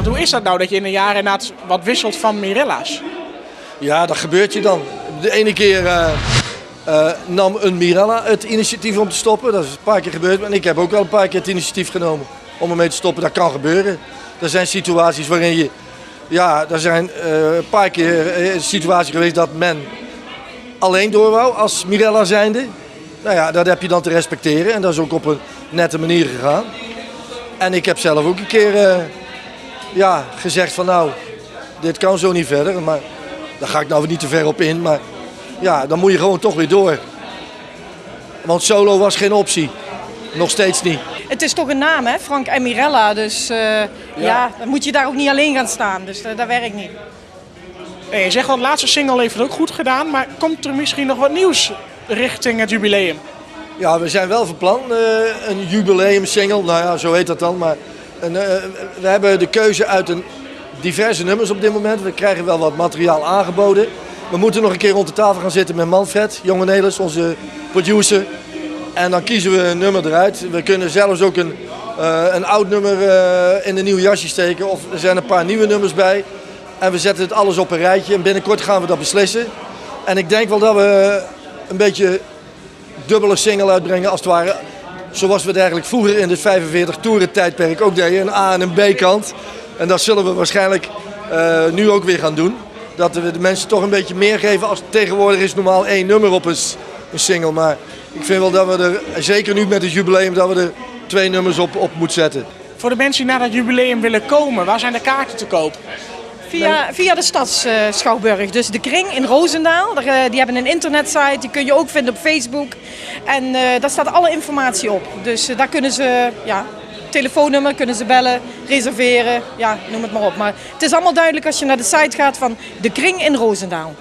hoe is dat nou dat je in een jaar inderdaad wat wisselt van Mirella's? Ja, dat gebeurt je dan. De ene keer nam een Mirella het initiatief om te stoppen. Dat is een paar keer gebeurd. En ik heb ook wel een paar keer het initiatief genomen om ermee te stoppen. Dat kan gebeuren. Er zijn situaties waarin je... Ja, er zijn een paar keer situaties geweest dat men alleen door wou als Mirella zijnde. Nou ja, dat heb je dan te respecteren. En dat is ook op een nette manier gegaan. En ik heb zelf ook een keer gezegd van nou, dit kan zo niet verder. Maar daar ga ik nou niet te ver op in. Maar ja, dan moet je gewoon toch weer door. Want solo was geen optie. Nog steeds niet. Het is toch een naam, hè? Frank en Mirella. Dus dan moet je daar ook niet alleen gaan staan. Dus dat werkt niet. Je zegt wel, de laatste single heeft het ook goed gedaan. Maar komt er misschien nog wat nieuws richting het jubileum? Ja, we zijn wel van plan. Een jubileumsingle, nou ja, zo heet dat dan. Maar we hebben de keuze uit diverse nummers op dit moment. We krijgen wel wat materiaal aangeboden. We moeten nog een keer rond de tafel gaan zitten met Manfred Jongenelis, onze producer. En dan kiezen we een nummer eruit. We kunnen zelfs ook een oud nummer in een nieuw jasje steken. Of er zijn een paar nieuwe nummers bij. En we zetten het alles op een rijtje. En binnenkort gaan we dat beslissen. En ik denk wel dat we een beetje dubbele single uitbrengen als het ware. Zoals we het eigenlijk vroeger in het 45 toeren tijdperk ook deden. Een A en een B kant. En dat zullen we waarschijnlijk nu ook weer gaan doen. Dat we de mensen toch een beetje meer geven. Als tegenwoordig is normaal 1 nummer op een single. Maar ik vind wel dat we er, zeker nu met het jubileum, dat we er 2 nummers op moeten zetten. Voor de mensen die naar dat jubileum willen komen, waar zijn de kaarten te koop? Via de Stadsschouwburg. Dus de Kring in Roosendaal. Die hebben een internetsite. Die kun je ook vinden op Facebook. En daar staat alle informatie op. Dus daar kunnen ze, telefoonnummer kunnen ze bellen, reserveren. Ja, noem het maar op. Maar het is allemaal duidelijk als je naar de site gaat van de Kring in Roosendaal.